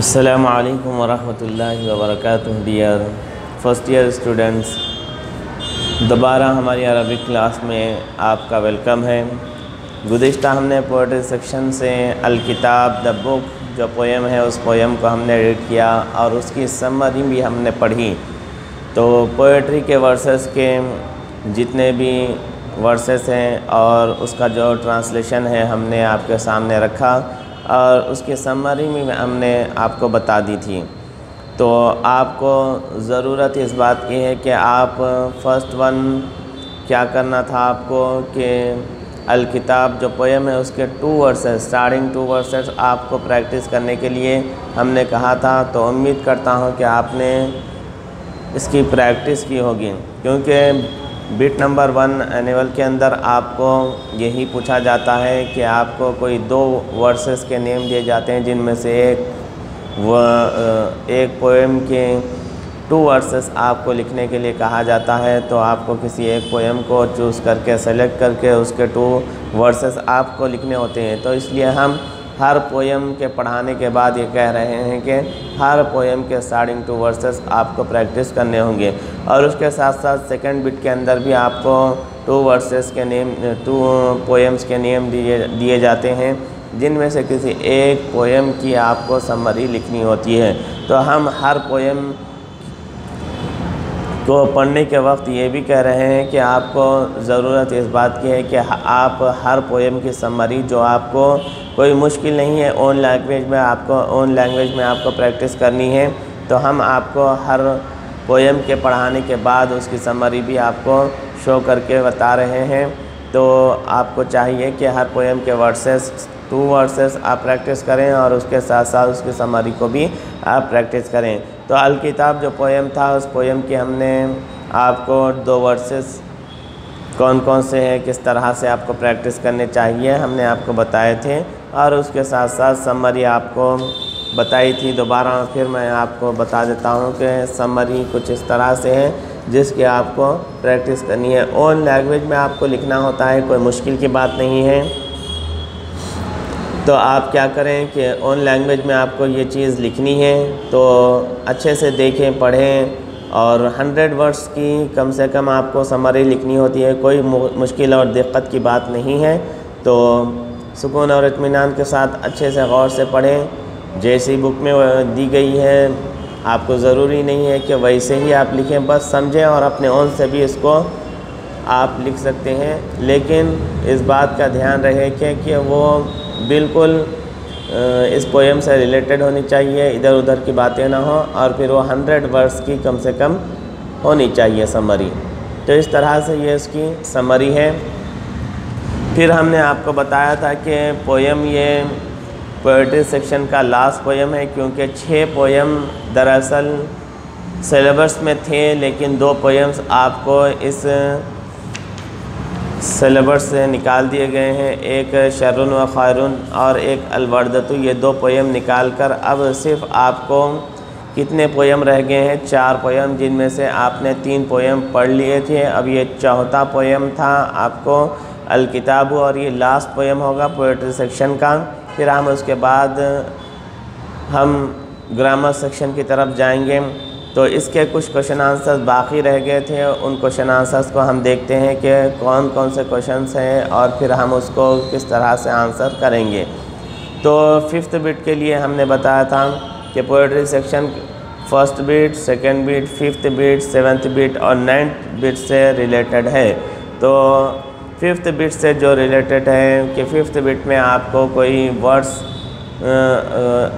अस्सलामु अलैकुम वरहमतुल्लाहि वबरकातुहू। डियर फर्स्ट ईयर स्टूडेंट्स, दोबारा हमारी अरबिक क्लास में आपका वेलकम है। गुज़िश्ता हमने पोएट्री सेक्शन से अल किताब द बुक जो पोएम है उस पोएम को हमने रीड किया और उसकी समरी भी हमने पढ़ी। तो पोएट्री के वर्सेस के जितने भी वर्सेस हैं और उसका जो ट्रांसलेशन है हमने आपके सामने रखा और उसकी समरी में हमने आपको बता दी थी। तो आपको ज़रूरत इस बात की है कि आप फर्स्ट वन क्या करना था आपको कि अल किताब जो पोएम है उसके 2 वर्सेस, स्टार्टिंग 2 वर्सेस आपको प्रैक्टिस करने के लिए हमने कहा था। तो उम्मीद करता हूँ कि आपने इसकी प्रैक्टिस की होगी, क्योंकि बिट नंबर 1 एनुअल के अंदर आपको यही पूछा जाता है कि आपको कोई 2 वर्सेस के नेम दिए जाते हैं जिनमें से एक पोएम के 2 वर्सेस आपको लिखने के लिए कहा जाता है। तो आपको किसी एक पोएम को चूज़ करके सेलेक्ट करके उसके 2 वर्सेस आपको लिखने होते हैं। तो इसलिए हम हर पोएम के पढ़ाने के बाद ये कह रहे हैं कि हर पोएम के स्टार्टिंग 2 वर्सेस आपको प्रैक्टिस करने होंगे और उसके साथ साथ सेकंड बिट के अंदर भी आपको 2 वर्सेस के नेम, 2 पोएम्स के नेम दिए जाते हैं जिनमें से किसी एक पोएम की आपको समरी लिखनी होती है। तो हम हर पोएम को पढ़ने के वक्त ये भी कह रहे हैं कि आपको ज़रूरत इस बात की है कि आप हर पोएम की समरी जो आपको कोई मुश्किल नहीं है, ओन लैंग्वेज में आपको प्रैक्टिस करनी है। तो हम आपको हर पोएम के पढ़ाने के बाद उसकी समरी भी आपको शो करके बता रहे हैं। तो आपको चाहिए कि हर पोएम के 2 वर्सेस आप प्रैक्टिस करें और उसके साथ साथ उसकी समरी को भी आप प्रैक्टिस करें। तो अल किताब जो पोएम था उस पोएम की हमने आपको 2 वर्सेस कौन कौन से हैं, किस तरह से आपको प्रैक्टिस करने चाहिए हमने आपको बताए थे और उसके साथ साथ समरी आपको बताई थी। दोबारा फिर मैं आपको बता देता हूँ कि समरी कुछ इस तरह से है जिसकी आपको प्रैक्टिस करनी है। ओन लैंग्वेज में आपको लिखना होता है, कोई मुश्किल की बात नहीं है। तो आप क्या करें कि ओन लैंग्वेज में आपको ये चीज़ लिखनी है तो अच्छे से देखें, पढ़ें और 100 वर्ड्स की कम से कम आपको समरी लिखनी होती है। कोई मुश्किल और दिक्कत की बात नहीं है। तो सुकून और इत्मीनान के साथ अच्छे से गौर से पढ़ें। जैसी बुक में दी गई है आपको ज़रूरी नहीं है कि वैसे ही आप लिखें, बस समझें और अपने ओन से भी इसको आप लिख सकते हैं। लेकिन इस बात का ध्यान रहे कि वो बिल्कुल इस पोएम से रिलेटेड होनी चाहिए, इधर उधर की बातें ना हो और फिर वो 100 वर्ड्स की कम से कम होनी चाहिए समरी। तो इस तरह से ये इसकी समरी है। फिर हमने आपको बताया था कि पोएम ये पोएट्री सेक्शन का लास्ट पोएम है, क्योंकि 6 पोएम दरअसल सिलेबस में थे लेकिन 2 पोएम्स आपको इस सिलेबस से निकाल दिए गए हैं। एक शर्रुन व खैरुन और एक अलवर्दतु, ये 2 पोएम निकाल कर अब सिर्फ आपको कितने पोएम रह गए हैं? 4 पोएम, जिनमें से आपने 3 पोएम पढ़ लिए थे। अब ये 4था पोएम था आपको अल किताब और ये लास्ट पोएम होगा पोएट्री सेक्शन का। फिर हम उसके बाद हम ग्रामर सेक्शन की तरफ जाएंगे। तो इसके कुछ क्वेश्चन आंसर्स बाकी रह गए थे, उन क्वेश्चन आंसर्स को हम देखते हैं कि कौन कौन से क्वेश्चंस हैं और फिर हम उसको किस तरह से आंसर करेंगे। तो 5th बिट के लिए हमने बताया था कि poetry section 1st bit, 2nd bit, 5th bit, 7th bit और 9th बिट से रिलेटेड है। तो 5th बिट से जो रिलेटेड है कि 5th बिट में आपको कोई वर्ड्स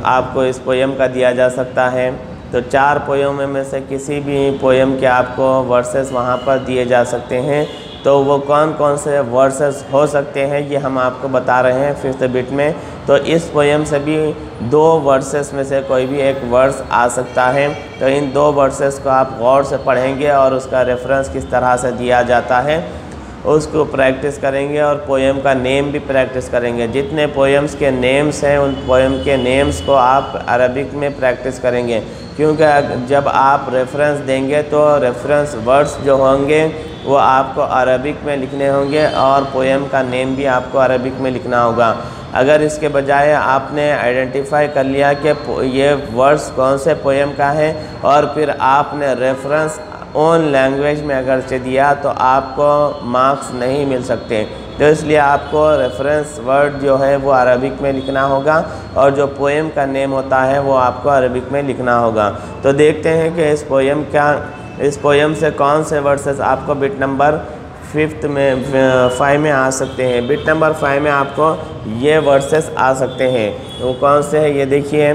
आपको इस पोएम का दिया जा सकता है। तो 4 पोएम में से किसी भी पोएम के आपको वर्सेस वहाँ पर दिए जा सकते हैं। तो वो कौन कौन से वर्सेस हो सकते हैं ये हम आपको बता रहे हैं 5th बिट में। तो इस पोएम से भी 2 वर्सेस में से कोई भी एक वर्स आ सकता है। तो इन 2 वर्सेस को आप गौर से पढ़ेंगे और उसका रेफरेंस किस तरह से दिया जाता है उसको प्रैक्टिस करेंगे और पोएम का नेम भी प्रैक्टिस करेंगे। जितने पोएम्स के नेम्स हैं उन पोएम के नेम्स को आप अरबिक में प्रैक्टिस करेंगे, क्योंकि जब आप रेफरेंस देंगे तो रेफरेंस वर्ड्स जो होंगे वो आपको अरबिक में लिखने होंगे और पोएम का नेम भी आपको अरबिक में लिखना होगा। अगर इसके बजाय आपने आइडेंटिफाई कर लिया कि ये वर्ड्स कौन से पोएम का है और फिर आपने रेफरेंस ओन लैंग्वेज में अगर से दिया तो आपको मार्क्स नहीं मिल सकते। तो इसलिए आपको रेफरेंस वर्ड जो है वो अरबिक में लिखना होगा और जो पोएम का नेम होता है वो आपको अरबिक में लिखना होगा। तो देखते हैं कि इस पोएम से कौन से वर्सेस आपको बिट नंबर 5 में आ सकते हैं। बिट नंबर 5 में आपको ये वर्सेस आ सकते हैं। वो कौन से हैं ये देखिए।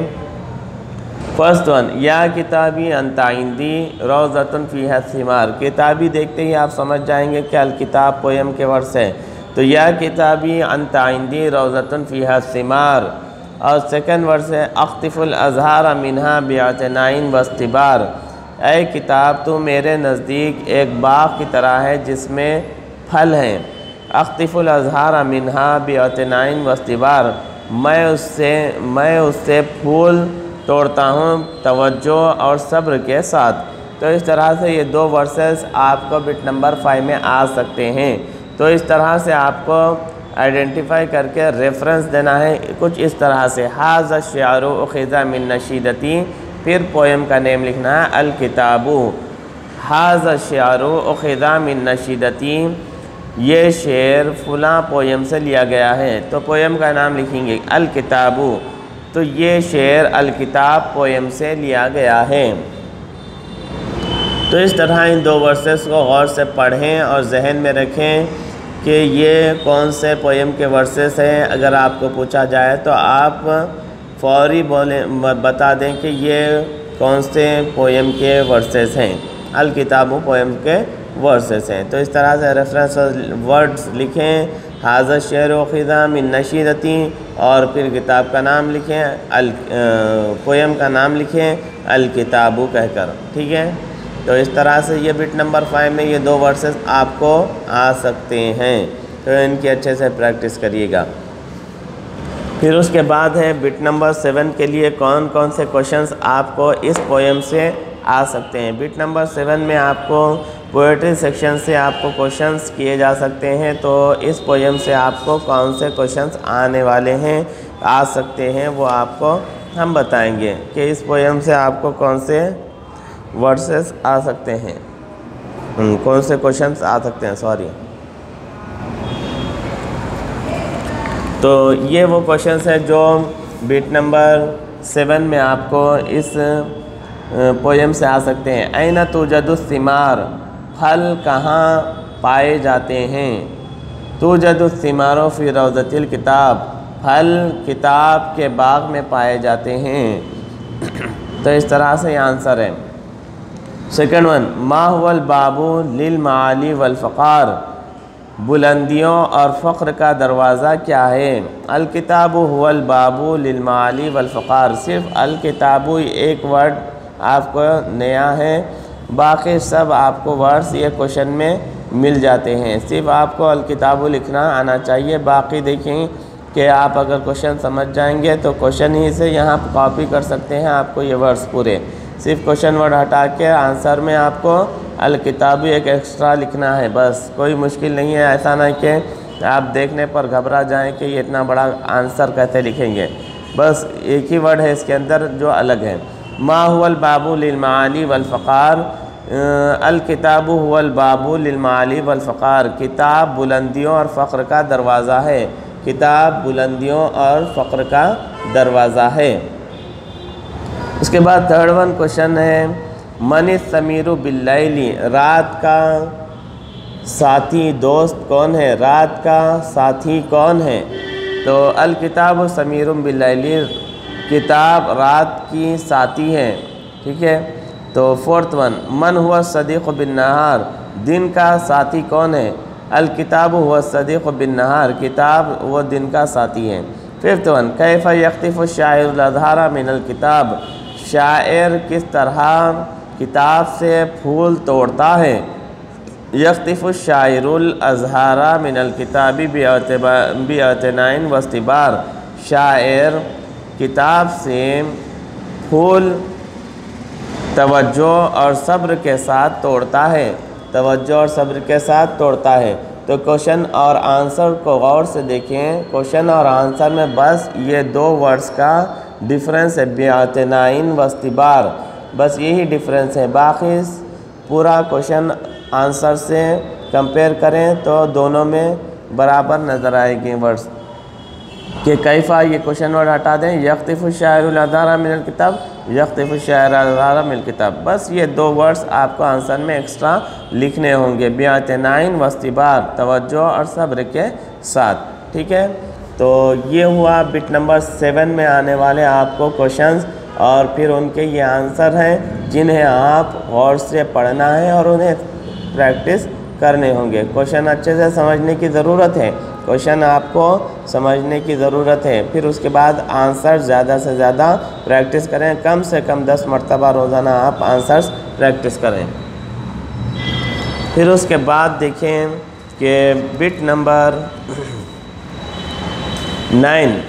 फर्स्ट वन, या किताबी अंताइंदी रोज़तुन फ़ीहा सिमार। किताबी देखते ही आप समझ जाएंगे कि अल किताब पोएम के वर्स है। तो या किताबी अंताइंदी रोज़तुन फ़ीहा सिमार। और सेकंड वर्स है अख्तिफुल अज़हार मिन्हा बिअतनाइन वस्तिबार। ऐ किताब तो मेरे नज़दीक एक बाग की तरह है जिसमें फल हैं। अख्तिफुल अज़हार मिन्हा बिअतनाइन वस्तिबार। मैं उससे फूल तोड़ता हूँ तवज्जो और सब्र के साथ। तो इस तरह से ये दो वर्सेस आपको बिट नंबर 5 में आ सकते हैं। तो इस तरह से आपको आइडेंटिफाई करके रेफरेंस देना है कुछ इस तरह से। हाज़ा शिआरु उख़िज़ा मिन नशीदती, फिर पोएम का नेम लिखना है अल किताबु। हाज़ा शिआरु उख़िज़ा मिन नशीदती, ये शेर फ़लाँ पोएम से लिया गया है। तो पोएम का नाम लिखेंगे अल किताबु। तो ये शेर अल किताब पोएम से लिया गया है। तो इस तरह इन दो वर्सेस को गौर से पढ़ें और जहन में रखें कि ये कौन से पोएम के वर्सेस हैं। अगर आपको पूछा जाए तो आप फौरी बता दें कि ये कौन से पोएम के वर्सेस हैं। अल किताबु पोएम के वर्सेस हैं। तो इस तरह से रेफरेंस वर्ड्स लिखें। हाज़ा शेर उख़िज़ा मिन नशीदती और फिर किताब का नाम लिखें, पोएम का नाम लिखें अल किताबु कहकर। ठीक है। तो इस तरह से ये बिट नंबर 5 में ये दो वर्सेस आपको आ सकते हैं। तो इनकी अच्छे से प्रैक्टिस करिएगा। फिर उसके बाद है बिट नंबर 7 के लिए कौन कौन से क्वेश्चंस आपको इस पोएम से आ सकते हैं। बिट नंबर 7 में आपको पोएट्री सेक्शन से आपको क्वेश्चंस किए जा सकते हैं। तो इस पोएम से आपको कौन से क्वेश्चंस आने वाले हैं, आ सकते हैं, वो आपको हम बताएंगे कि इस पोएम से आपको कौन से वर्सेस आ सकते हैं, कौन से क्वेश्चंस आ सकते हैं। सॉरी। तो ये वो क्वेश्चंस है जो बिट नंबर 7 में आपको इस पोएम से आ सकते हैं। ऐना तुजदुस सिमार, फल कहाँ पाए जाते हैं। तुजदुस सिमारो फ़ी रौज़तिल किताब, फल किताब के बाग में पाए जाते हैं। तो इस तरह से ये आंसर है। सेकंड वन, मा हुवल बाबू लिल माली वल फ़क़ार, बुलंदियों और फ़ख्र का दरवाज़ा क्या है। अल किताबु हुवल बाबू लिल माली वल फ़क़ार। सिर्फ़ अल किताबु एक वर्ड आपको नया है, बाकी सब आपको वर्ड्स ये क्वेश्चन में मिल जाते हैं। सिर्फ आपको अल किताबु लिखना आना चाहिए। बाकी देखें कि आप अगर क्वेश्चन समझ जाएंगे तो क्वेश्चन ही से यहाँ कॉपी कर सकते हैं आपको ये वर्ड्स पूरे। सिर्फ क्वेश्चन वर्ड हटा के आंसर में आपको अल किताबु एक एक्स्ट्रा लिखना है, बस। कोई मुश्किल नहीं है। ऐसा नहीं कि आप देखने पर घबरा जाएं कि ये इतना बड़ा आंसर कैसे लिखेंगे। बस एक ही वर्ड है इसके अंदर जो अलग है। मा हुवल बाबू लिल माली वल फ़क़ार, अल किताबु हुवल बाबू लिल माली वल फ़क़ार। किताब बुलंदियों और फ़ख्र का दरवाज़ा है। किताब बुलंदियों और फ़ख्र का दरवाज़ा है। उसके बाद थर्ड वन क्वेश्चन है, मन समीरु बिल्लैली, रात का साथी दोस्त कौन है, रात का साथी कौन है। तो अल किताब समीरु बिल्लैली, किताब रात की साथी है। ठीक है। तो फोर्थ वन, मन हुआ सदीक़ बिन नहार, दिन का साथी कौन है। अल किताब हुआ सदीक़ बिन नहार, किताब वो दिन का साथी है। फिफ्थ वन, कैफ़ यख्तिफ़ु शाइरुल अज़हारा मिनल किताब, शायर किस तरह किताब से फूल तोड़ता है। यख्तिफ़ु शाइरुल अज़हारा मिनल किताबी बिअतनाइन वस्तिबार, शायर किताब से फूल तवज्जो और सब्र के साथ तोड़ता है। तवज्जो और सब्र के साथ तोड़ता है। तो क्वेश्चन और आंसर को गौर से देखें। क्वेश्चन और आंसर में बस ये 2 वर्ड्स का डिफरेंस है, बिअतनाइन वस्तिबार, बस यही डिफरेंस है। बाकी पूरा क्वेश्चन आंसर से कंपेयर करें तो दोनों में बराबर नज़र आएंगे वर्ड्स कि कैफ़ा, ये क्वेश्चन वर्ड हटा दें, यख्तिफ़ु शायरुल अज़ारा मिनल किताब, यख्तिफ़ु शायरुल अज़ारा मिनल किताब, बस ये 2 वर्ड्स आपको आंसर में एक्स्ट्रा लिखने होंगे, बिअतनाइन वस्तिबार, तवज्जो और सब्र के साथ। ठीक है, तो ये हुआ बिट नंबर 7 में आने वाले आपको क्वेश्चंस और फिर उनके ये आंसर हैं जिन्हें आप गौर से पढ़ना है और उन्हें प्रैक्टिस करने होंगे। क्वेश्चन अच्छे से समझने की ज़रूरत है, क्वेश्चन आपको समझने की ज़रूरत है, फिर उसके बाद आंसर ज़्यादा से ज़्यादा प्रैक्टिस करें, कम से कम 10 मरतबा रोज़ाना आप आंसर्स प्रैक्टिस करें। फिर उसके बाद देखें कि बिट नंबर 9,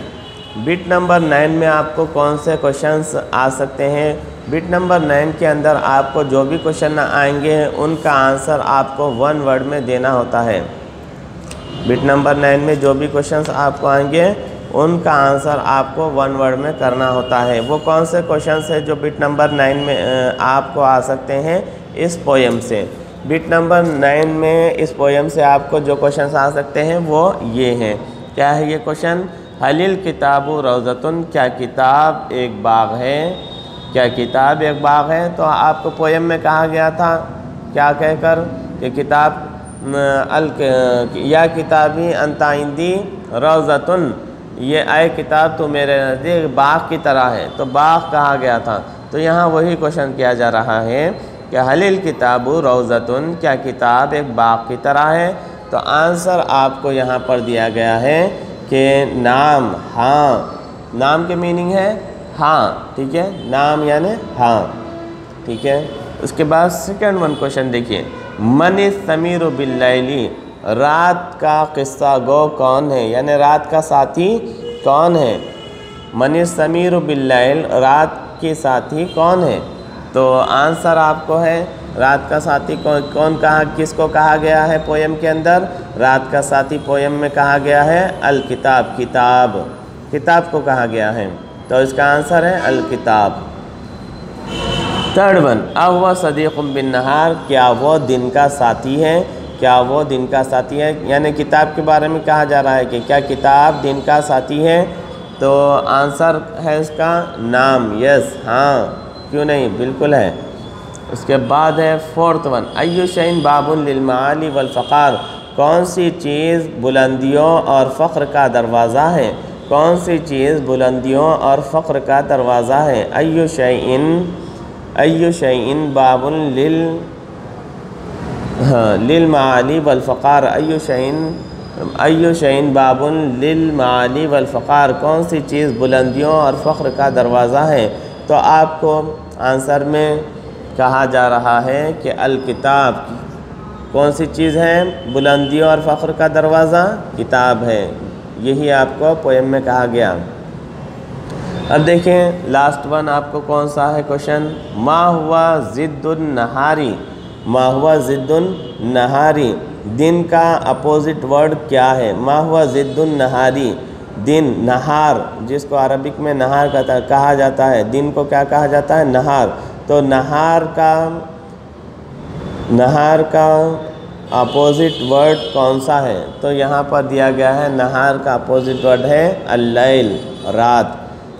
बिट नंबर 9 में आपको कौन से क्वेश्चंस आ सकते हैं। बिट नंबर 9 के अंदर आपको जो भी क्वेश्चन आएंगे उनका आंसर आपको 1 वर्ड में देना होता है। बिट नंबर 9 में जो भी क्वेश्चंस आपको आएंगे उनका आंसर आपको 1 वर्ड में करना होता है। वो कौन से क्वेश्चंस है जो बिट नंबर 9 में आपको आ सकते हैं इस पोएम से। बिट नंबर 9 में इस पोएम से आपको जो क्वेश्चंस आ सकते हैं वो ये हैं। क्या है ये क्वेश्चन? हलिल किताबु रौज़तुन, क्या किताब एक बाग है? क्या किताब एक बाग है? तो आपको पोएम में कहा गया था क्या कहकर कि किताब या किताबी अंता इंदी रौज़तुन, ये आए किताब तो मेरे नज़दीक बाग की तरह है, तो बाग कहा गया था। तो यहाँ वही क्वेश्चन किया जा रहा है कि हलिल किताबु रौज़तुन, क्या किताब एक बाग की तरह है? तो आंसर आपको यहाँ पर दिया गया है कि नाम, हाँ, नाम के मीनिंग है हाँ। ठीक है, नाम यानी हाँ। ठीक है, उसके बाद सेकंड वन क्वेश्चन देखिए, मनी समीर बिल्लैली, रात का किस्सा गो कौन है, यानी रात का साथी कौन है। मनी समीर बिल्लैल, रात के साथी कौन है? तो आंसर आपको है रात का साथी कौन कहा, किसको कहा गया है पोएम के अंदर? रात का साथी पोएम में कहा गया है अल किताब, किताब, किताब को कहा गया है। तो इसका आंसर है अल किताब। थर्ड वन, अहुवा सदीक़ुम बिन नहार, क्या वो दिन का साथी है? क्या वो दिन का साथी है, यानी किताब के बारे में कहा जा रहा है कि क्या किताब दिन का साथी है। तो आंसर है इसका नाम, यस, हाँ, क्यों नहीं, बिल्कुल है। उसके बाद है फोर्थ वन, अय्यु शैइन बाबुन लिल माली वल फ़क़ार, कौन सी चीज़ बुलंदियों और फ़ख्र का दरवाज़ा है? कौन सी चीज़ बुलंदियों और फ़ख्र का दरवाज़ा है? अय्यु शैइन बाबुन लिल माली वल फ़क़ार, अय्यु शैइन बाबुन लिल माली वल फ़क़ार, कौन सी चीज़ बुलंदियों और फ़ख्र का दरवाज़ा है? तो आपको आंसर में कहा जा रहा है कि अल किताब, कौन सी चीज़ है बुलंदियों और फ़ख्र का दरवाज़ा? किताब है, यही आपको पोएम में कहा गया। अब देखें लास्ट वन आपको कौन सा है क्वेश्चन, मा हुआ ज़िद्दुन नहारी, मा हुआ ज़िद्दुन नहारी, दिन का अपोजिट वर्ड क्या है? मा हुआ ज़िद्दुन नहारी, दिन, नहार, जिसको अरबिक में नहार कहा जाता है, दिन को क्या कहा जाता है? नहार। तो नहार का अपोजिट वर्ड कौन सा है? तो यहाँ पर दिया गया है नहार का अपोजिट वर्ड है अल-लैल, रात।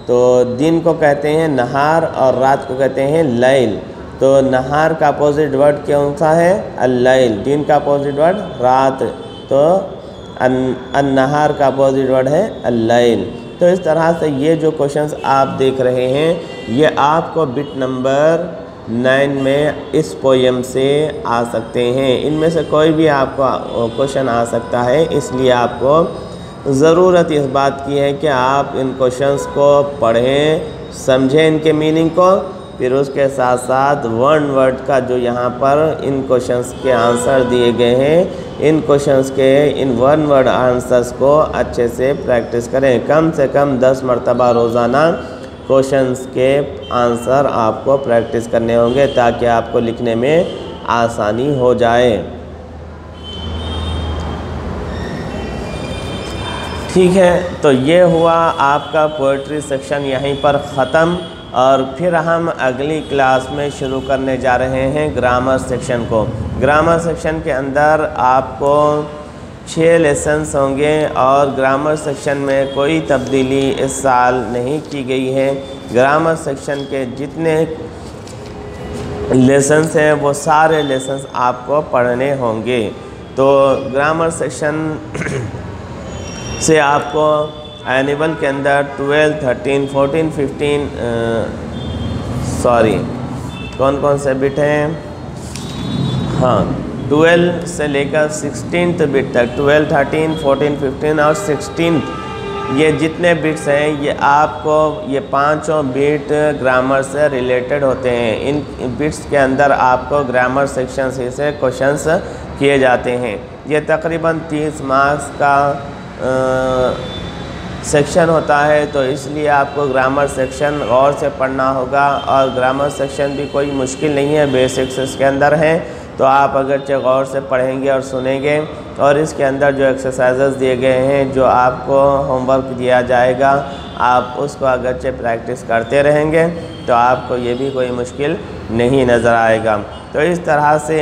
तो दिन को कहते हैं नहार और रात को कहते हैं लैल। तो नहार का अपोजिट वर्ड कौन सा है? अल-लैल। दिन का अपोजिट वर्ड रात, तो अन-नहार का अपोजिट वर्ड है अल-लैल। तो इस तरह से ये जो क्वेश्चंस आप देख रहे हैं ये आपको बिट नंबर 9 में इस पोएम से आ सकते हैं। इनमें से कोई भी आपको क्वेश्चन आ सकता है, इसलिए आपको ज़रूरत इस बात की है कि आप इन क्वेश्चंस को पढ़ें, समझें इनके मीनिंग को, फिर उसके साथ साथ वन वर्ड का जो यहाँ पर इन क्वेश्चंस के आंसर दिए गए हैं, इन क्वेश्चंस के इन वन वर्ड आंसर्स को अच्छे से प्रैक्टिस करें। कम से कम 10 मरतबा रोज़ाना क्वेश्चंस के आंसर आपको प्रैक्टिस करने होंगे ताकि आपको लिखने में आसानी हो जाए। ठीक है, तो ये हुआ आपका पोइट्री सेक्शन यहीं पर ख़त्म, और फिर हम अगली क्लास में शुरू करने जा रहे हैं ग्रामर सेक्शन को। ग्रामर सेक्शन के अंदर आपको 6 लेसन्स होंगे, और ग्रामर सेक्शन में कोई तब्दीली इस साल नहीं की गई है। ग्रामर सेक्शन के जितने लेसन्स हैं वो सारे लेसन्स आपको पढ़ने होंगे। तो ग्रामर सेक्शन से आपको एनुअल के अंदर 12, 13, 14, 15 कौन कौन से बिट हैं? हाँ, 12 से लेकर 16th बिट तक, 12, 13, 14, 15 और 16th, ये जितने बिट्स हैं ये आपको ये पांचों बिट ग्रामर से रिलेटेड होते हैं। इन बिट्स के अंदर आपको ग्रामर सेक्शन से क्वेश्चंस किए जाते हैं। ये तकरीबन 30 मार्क्स का सेक्शन होता है, तो इसलिए आपको ग्रामर सेक्शन गौर से पढ़ना होगा। और ग्रामर सेक्शन भी कोई मुश्किल नहीं है, बेसिक्स इसके अंदर हैं, तो आप अगरचे गौर से पढ़ेंगे और सुनेंगे, और इसके अंदर जो एक्सरसाइजेस दिए गए हैं, जो आपको होमवर्क दिया जाएगा, आप उसको अगरचे प्रैक्टिस करते रहेंगे तो आपको ये भी कोई मुश्किल नहीं नज़र आएगा। तो इस तरह से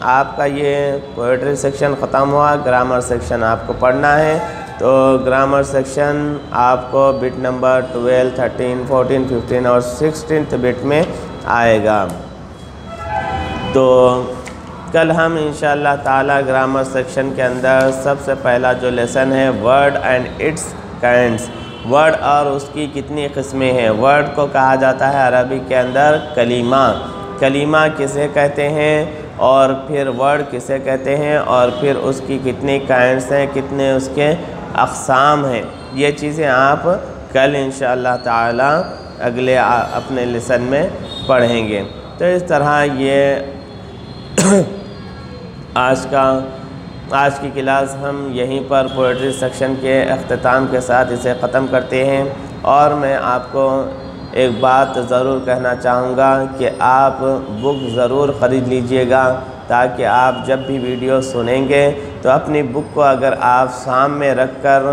आपका ये पोएट्री सेक्शन ख़त्म हुआ। ग्रामर सेक्शन आपको पढ़ना है, तो ग्रामर सेक्शन आपको बिट नंबर 12, 13, 14, 15 और 16th बिट में आएगा। तो कल हम इंशाअल्लाह ताला ग्रामर सेक्शन के अंदर सबसे पहला जो लेसन है word and it's kinds, word और उसकी कितनी किस्में हैं। वर्ड को कहा जाता है अरबी के अंदर कलीमा। कलीमा किसे कहते हैं और फिर वर्ड किसे कहते हैं, और फिर उसकी कितनी काइंड्स हैं, कितने उसके अक़साम हैं, ये चीज़ें आप कल इंशाअल्लाह ताला अगले अपने लेसन में पढ़ेंगे। तो इस तरह ये आज की क्लास हम यहीं पर पोएट्री सेक्शन के अख्ताम के साथ इसे ख़त्म करते हैं। और मैं आपको एक बात ज़रूर कहना चाहूँगा कि आप बुक ज़रूर ख़रीद लीजिएगा, ताकि आप जब भी वीडियो सुनेंगे तो अपनी बुक को अगर आप सामने रख कर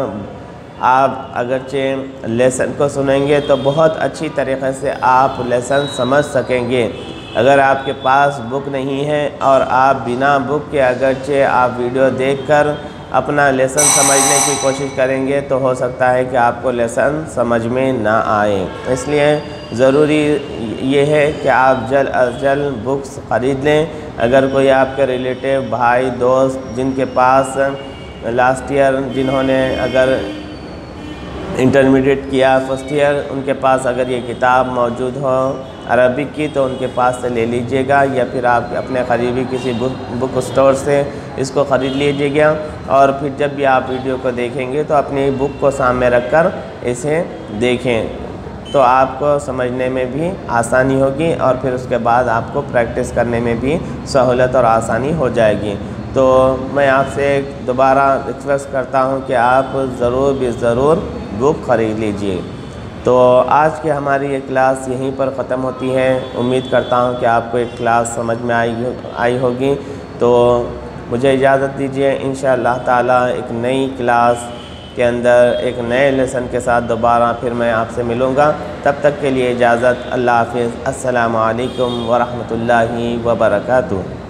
आप अगरचे लेसन को सुनेंगे तो बहुत अच्छी तरीक़े से आप लेसन समझ सकेंगे। अगर आपके पास बुक नहीं है और आप बिना बुक के अगरचे आप वीडियो देखकर अपना लेसन समझने की कोशिश करेंगे तो हो सकता है कि आपको लेसन समझ में ना आए। इसलिए ज़रूरी ये है कि आप जल्द अज जल्द बुक्स ख़रीद लें। अगर कोई आपके रिलेटिव भाई दोस्त जिनके पास लास्ट ईयर जिन्होंने अगर इंटरमीडिएट किया फर्स्ट ईयर, उनके पास अगर ये किताब मौजूद हो अरबिक की तो उनके पास से ले लीजिएगा, या फिर आप अपने करीबी किसी बुक स्टोर से इसको ख़रीद लीजिएगा। और फिर जब भी आप वीडियो को देखेंगे तो अपनी बुक को सामने रखकर इसे देखें, तो आपको समझने में भी आसानी होगी और फिर उसके बाद आपको प्रैक्टिस करने में भी सहूलत और आसानी हो जाएगी। तो मैं आपसे दोबारा रिक्वेस्ट करता हूँ कि आप ज़रूर बुक ख़रीद लीजिए। तो आज की हमारी ये क्लास यहीं पर ख़त्म होती है। उम्मीद करता हूँ कि आपको एक क्लास समझ में आई होगी। तो मुझे इजाज़त दीजिए, इंशाअल्लाह ताला एक नई क्लास के अंदर एक नए लेसन के साथ दोबारा फिर मैं आपसे मिलूँगा। तब तक के लिए इजाज़त, अल्लाह हाफ़िज़, अस्सलामु अलैकुम व रहमतुल्लाहि व बरकातुहू।